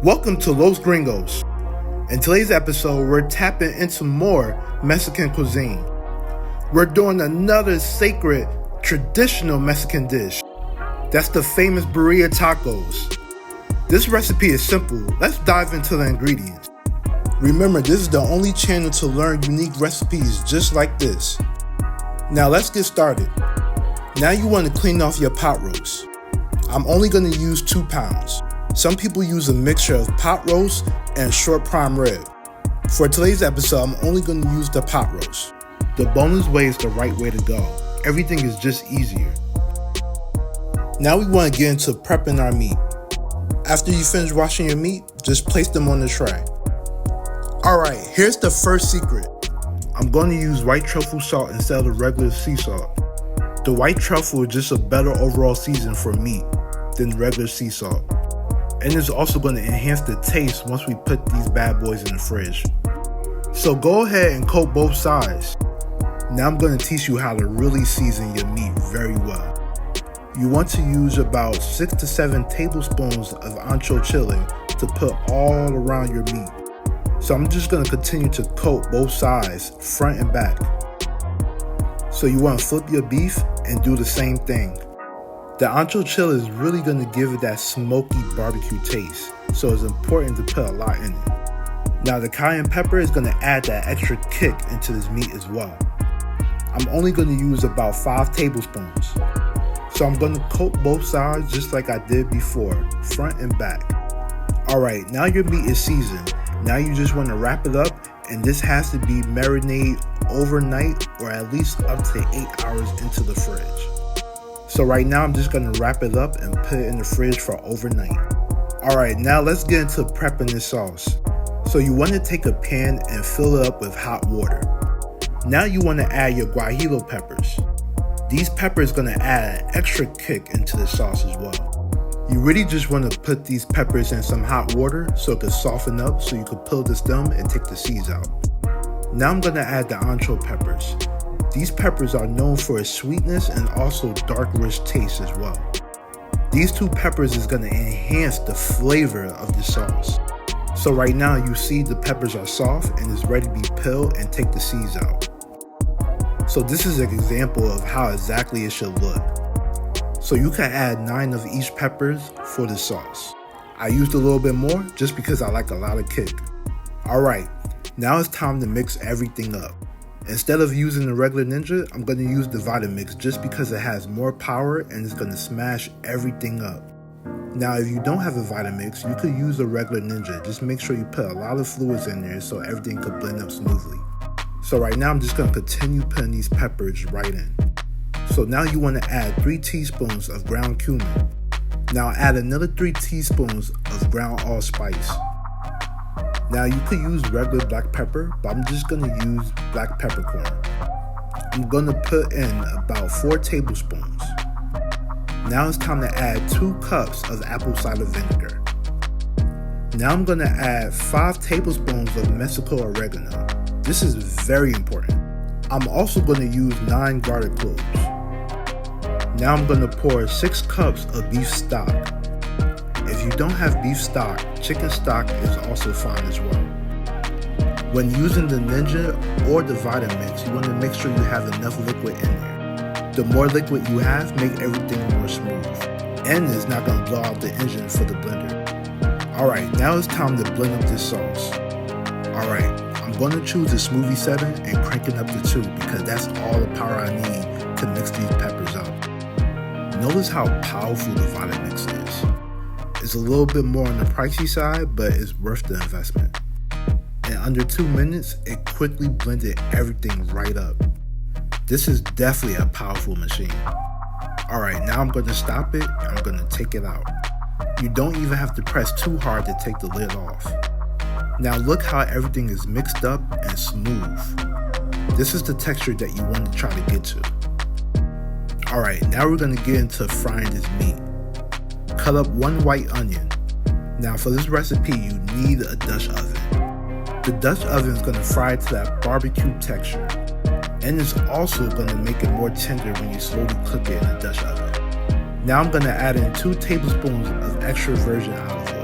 Welcome to Los Gringos. In today's episode, we're tapping into more Mexican cuisine. We're doing another sacred, traditional Mexican dish. That's the famous Birria Tacos. This recipe is simple. Let's dive into the ingredients. Remember, this is the only channel to learn unique recipes just like this. Now let's get started. Now you want to clean off your pot roast. I'm only going to use 2 pounds. Some people use a mixture of pot roast and short prime rib. For today's episode, I'm only going to use the pot roast. The boneless way is the right way to go. Everything is just easier. Now we want to get into prepping our meat. After you finish washing your meat, just place them on the tray. Alright, here's the first secret. I'm going to use white truffle salt instead of the regular sea salt. The white truffle is just a better overall season for meat than regular sea salt. And it's also going to enhance the taste once we put these bad boys in the fridge. So go ahead and coat both sides. Now I'm going to teach you how to really season your meat very well. You want to use about 6 to 7 tablespoons of ancho chili to put all around your meat. So I'm just going to continue to coat both sides, front and back. So you want to flip your beef and do the same thing. The ancho chili is really going to give it that smoky barbecue taste, so it's important to put a lot in it. Now the cayenne pepper is going to add that extra kick into this meat as well. I'm only going to use about 5 tablespoons. So I'm going to coat both sides just like I did before, front and back. Alright, now your meat is seasoned. Now you just want to wrap it up, and this has to be marinated overnight or at least up to 8 hours into the fridge. So right now I'm just going to wrap it up and put it in the fridge for overnight. Alright, now let's get into prepping this sauce. So you want to take a pan and fill it up with hot water. Now you want to add your guajillo peppers. These peppers going to add an extra kick into the sauce as well. You really just want to put these peppers in some hot water so it can soften up so you can peel the stem and take the seeds out. Now I'm going to add the ancho peppers. These peppers are known for its sweetness and also dark rich taste as well. These 2 peppers is going to enhance the flavor of the sauce. So right now you see the peppers are soft and is ready to be peeled and take the seeds out. So this is an example of how exactly it should look. So you can add 9 of each peppers for the sauce. I used a little bit more just because I like a lot of kick. Alright, now it's time to mix everything up. Instead of using the regular Ninja, I'm going to use the Vitamix just because it has more power and it's going to smash everything up. Now if you don't have a Vitamix, you could use the regular Ninja. Just make sure you put a lot of fluids in there so everything could blend up smoothly. So right now I'm just going to continue putting these peppers right in. So now you want to add 3 teaspoons of ground cumin. Now add another 3 teaspoons of ground allspice. Now you could use regular black pepper, but I'm just going to use black peppercorn. I'm going to put in about 4 tablespoons. Now it's time to add 2 cups of apple cider vinegar. Now I'm going to add 5 tablespoons of Mexico oregano. This is very important. I'm also going to use 9 garlic cloves. Now I'm going to pour 6 cups of beef stock. If you don't have beef stock, chicken stock is also fine as well. When using the Ninja or the Vitamix, you want to make sure you have enough liquid in there. The more liquid you have, make everything more smooth. And it's not going to blow out the engine for the blender. Alright, now it's time to blend up this sauce. Alright, I'm going to choose the smoothie setting and crank it up to 2 because that's all the power I need to mix these peppers up. Notice how powerful the Vitamix is. It's a little bit more on the pricey side, but it's worth the investment. In under 2 minutes, it quickly blended everything right up. This is definitely a powerful machine. Alright, now I'm going to stop it and I'm going to take it out. You don't even have to press too hard to take the lid off. Now look how everything is mixed up and smooth. This is the texture that you want to try to get to. Alright, now we're going to get into frying this meat. Cut up 1 white onion. Now for this recipe you need a Dutch oven. The Dutch oven is going to fry it to that barbecue texture. And it's also going to make it more tender when you slowly cook it in the Dutch oven. Now I'm going to add in 2 tablespoons of extra virgin olive oil.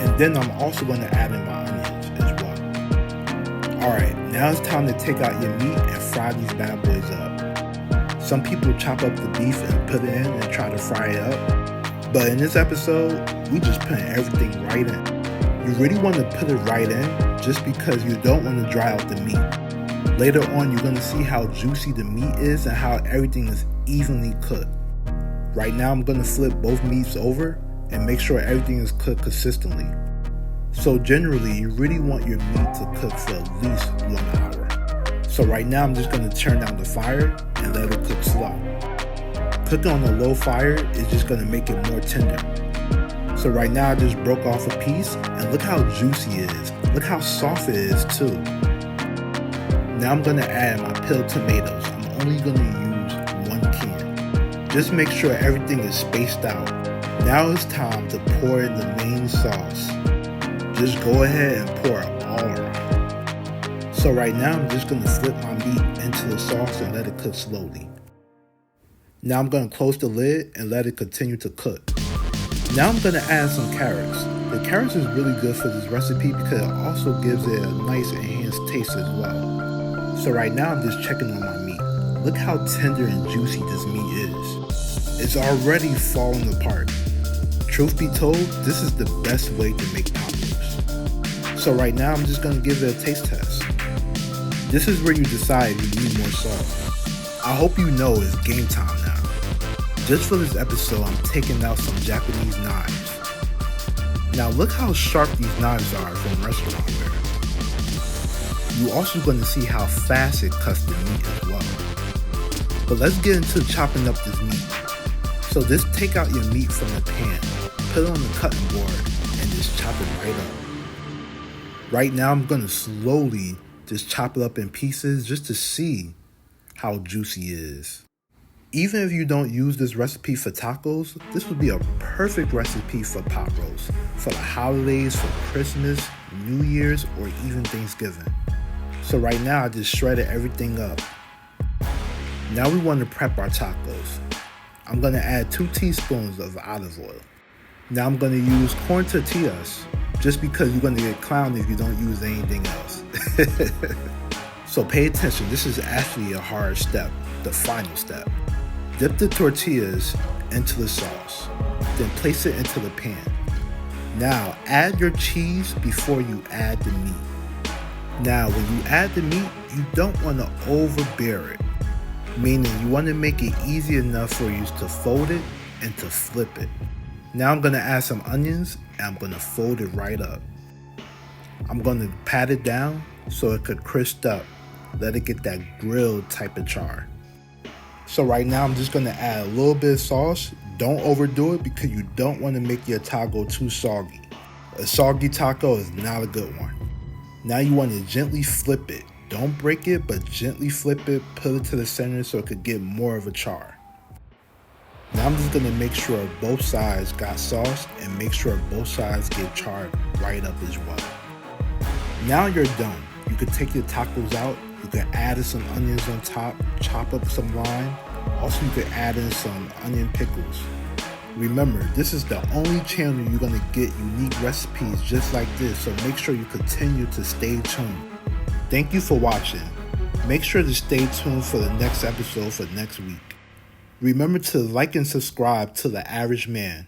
And And then I'm also going to add in my onions as well. Alright, now it's time to take out your meat and fry these bad boys up. Some people chop up the beef and put it in and try to fry it up. But in this episode, we just put everything right in. You really want to put it right in just because you don't want to dry out the meat. Later on, you're going to see how juicy the meat is and how everything is evenly cooked. Right now, I'm going to flip both meats over and make sure everything is cooked consistently. So generally, you really want your meat to cook for at least 1 hour. So right now, I'm just going to turn down the fire and let it cook slow. Cooking on a low fire is just going to make it more tender. So right now I just broke off a piece and look how juicy it is. Look how soft it is too. Now I'm going to add my peeled tomatoes. I'm only going to use 1 can. Just make sure everything is spaced out. Now it's time to pour in the main sauce. Just go ahead and pour it all around. So right now I'm just going to flip my meat into the sauce and let it cook slowly. Now I'm going to close the lid and let it continue to cook. Now I'm going to add some carrots. The carrots is really good for this recipe because it also gives it a nice enhanced taste as well. So right now I'm just checking on my meat. Look how tender and juicy this meat is. It's already falling apart. Truth be told, this is the best way to make tacos. So right now I'm just going to give it a taste test. This is where you decide if you need more salt. I hope you know it's game time now. Just for this episode, I'm taking out some Japanese knives. Now look how sharp these knives are from restaurant wear. You're also going to see how fast it cuts the meat as well. But let's get into chopping up this meat. So just take out your meat from the pan, put it on the cutting board, and just chop it right up. Right now I'm going to slowly just chop it up in pieces just to see how juicy it is. Even if you don't use this recipe for tacos, this would be a perfect recipe for pot roast, for the holidays, for Christmas, New Year's, or even Thanksgiving. So right now I just shredded everything up. Now we want to prep our tacos. I'm going to add 2 teaspoons of olive oil. Now I'm going to use corn tortillas, just because you're going to get clowned if you don't use anything else. So pay attention, this is actually a hard step, the final step. Dip the tortillas into the sauce, then place it into the pan. Now add your cheese before you add the meat. Now when you add the meat, you don't want to overbear it, meaning you want to make it easy enough for you to fold it and to flip it. Now I'm going to add some onions and I'm going to fold it right up. I'm going to pat it down so it could crisp up, let it get that grilled type of char. So right now I'm just going to add a little bit of sauce. Don't overdo it because you don't want to make your taco too soggy. A soggy taco is not a good one. Now you want to gently flip it. Don't break it, but gently flip it, put it to the center so it could get more of a char. Now I'm just going to make sure both sides got sauce and make sure both sides get charred right up as well. Now you're done. You can take your tacos out. You can add in some onions on top, chop up some lime. Also, you can add in some onion pickles. Remember, this is the only channel you're going to get unique recipes just like this, so make sure you continue to stay tuned. Thank you for watching. Make sure to stay tuned for the next episode for next week. Remember to like and subscribe to The Average Man.